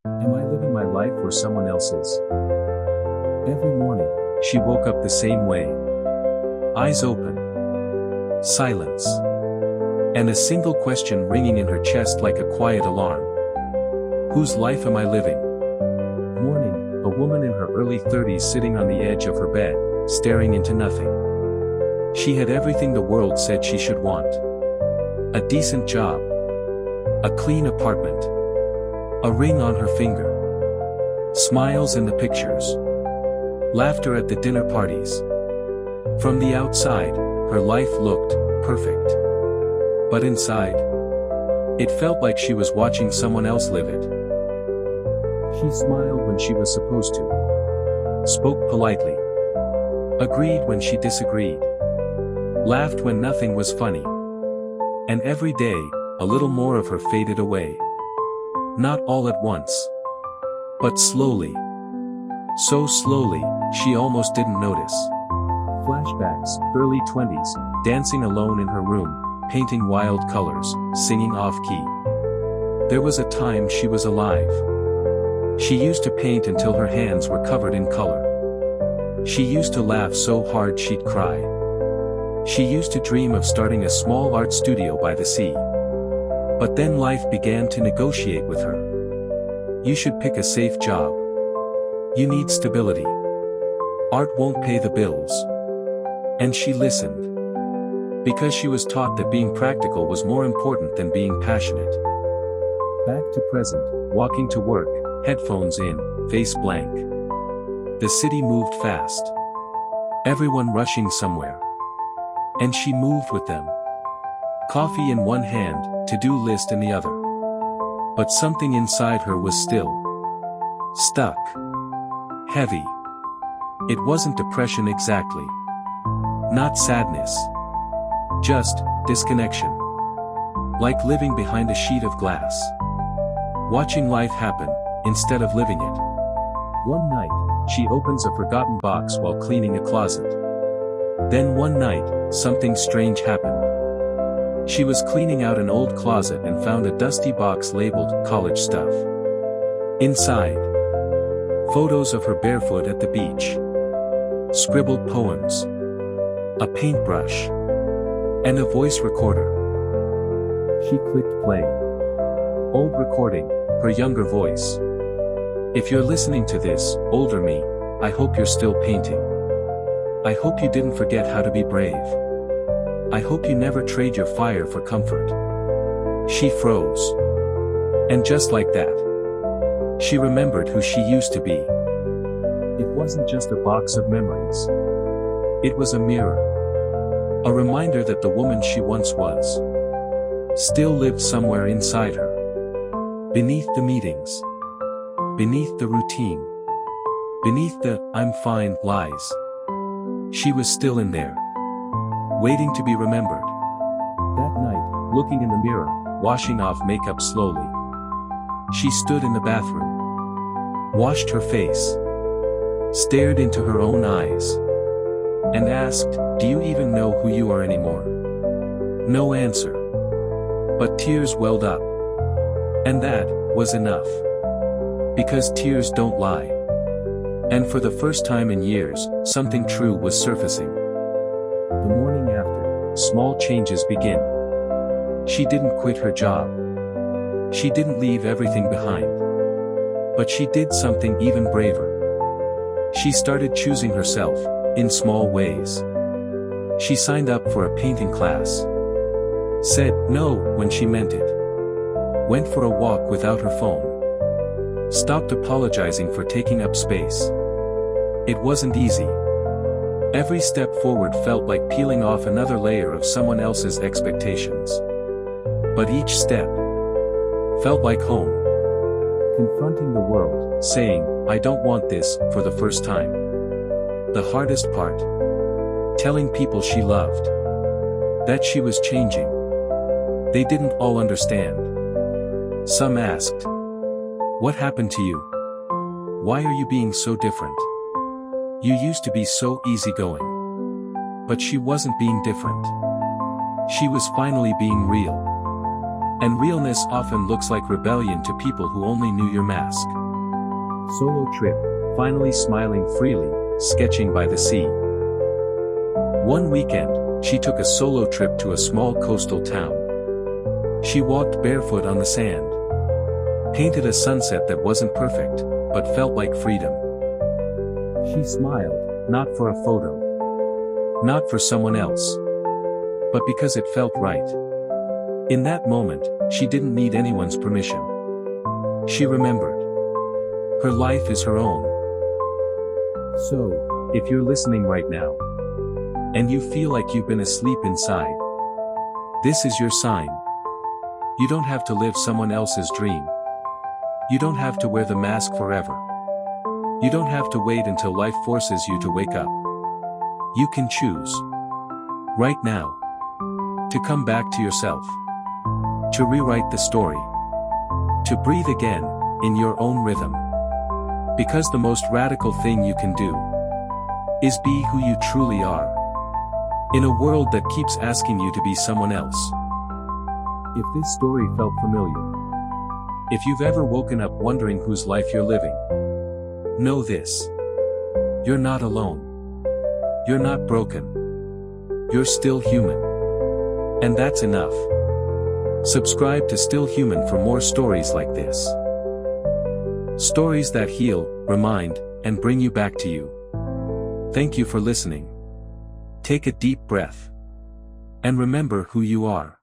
Am I living my life or someone else's? Every morning, she woke up the same way. Eyes open. Silence. And a single question ringing in her chest like a quiet alarm. Whose life am I living? Morning, a woman in her early 30s sitting on the edge of her bed, staring into nothing. She had everything the world said she should want. A decent job. A clean apartment. A ring on her finger. Smiles in the pictures. Laughter at the dinner parties. From the outside, her life looked perfect. But inside, it felt like she was watching someone else live it. She smiled when she was supposed to. Spoke politely. Agreed when she disagreed. Laughed when nothing was funny. And every day, a little more of her faded away. Not all at once. But slowly. So slowly, she almost didn't notice. Flashbacks, early 20s, dancing alone in her room, painting wild colors, singing off-key. There was a time she was alive. She used to paint until her hands were covered in color. She used to laugh so hard she'd cry. She used to dream of starting a small art studio by the sea. But then life began to negotiate with her. You should pick a safe job. You need stability. Art won't pay the bills. And she listened. Because she was taught that being practical was more important than being passionate. Back to present, walking to work, headphones in, face blank. The city moved fast. Everyone rushing somewhere. And she moved with them. Coffee in one hand, to-do list in the other. But something inside her was still stuck. Heavy. It wasn't depression exactly. Not sadness. Just disconnection. Like living behind a sheet of glass. Watching life happen, instead of living it. One night, she opens a forgotten box while cleaning a closet. Then one night, something strange happened. She was cleaning out an old closet and found a dusty box labeled college stuff. Inside, photos of her barefoot at the beach. Scribbled poems. A paintbrush. And a voice recorder. She clicked play. Old recording, her younger voice. If you're listening to this, older me, I hope you're still painting. I hope you didn't forget how to be brave. I hope you never trade your fire for comfort. She froze. And just like that, she remembered who she used to be. It wasn't just a box of memories. It was a mirror. A reminder that the woman she once was still lived somewhere inside her. Beneath the meetings. Beneath the routine. Beneath the "I'm fine" lies. She was still in there. Waiting to be remembered. That night, looking in the mirror, washing off makeup slowly. She stood in the bathroom. Washed her face. Stared into her own eyes. And asked, "Do you even know who you are anymore?" No answer. But tears welled up. And that was enough. Because tears don't lie. And for the first time in years, something true was surfacing. The morning after, small changes begin. She didn't quit her job. She didn't leave everything behind. But she did something even braver. She started choosing herself, in small ways. She signed up for a painting class. Said no when she meant it. Went for a walk without her phone. Stopped apologizing for taking up space. It wasn't easy. Every step forward felt like peeling off another layer of someone else's expectations. But each step felt like home. Confronting the world, saying, "I don't want this," for the first time. The hardest part. Telling people she loved. That she was changing. They didn't all understand. Some asked, "What happened to you? Why are you being so different? You used to be so easygoing." But she wasn't being different. She was finally being real. And realness often looks like rebellion to people who only knew your mask. Solo trip, finally smiling freely, sketching by the sea. One weekend, she took a solo trip to a small coastal town. She walked barefoot on the sand. Painted a sunset that wasn't perfect, but felt like freedom. She smiled, not for a photo. Not for someone else. But because it felt right. In that moment, she didn't need anyone's permission. She remembered. Her life is her own. So, if you're listening right now, and you feel like you've been asleep inside, this is your sign. You don't have to live someone else's dream. You don't have to wear the mask forever. You don't have to wait until life forces you to wake up. You can choose. Right now. To come back to yourself. To rewrite the story. To breathe again, in your own rhythm. Because the most radical thing you can do is be who you truly are. In a world that keeps asking you to be someone else. If this story felt familiar, if you've ever woken up wondering whose life you're living, know this. You're not alone. You're not broken. You're still human. And that's enough. Subscribe to Still Human for more stories like this. Stories that heal, remind, and bring you back to you. Thank you for listening. Take a deep breath. And remember who you are.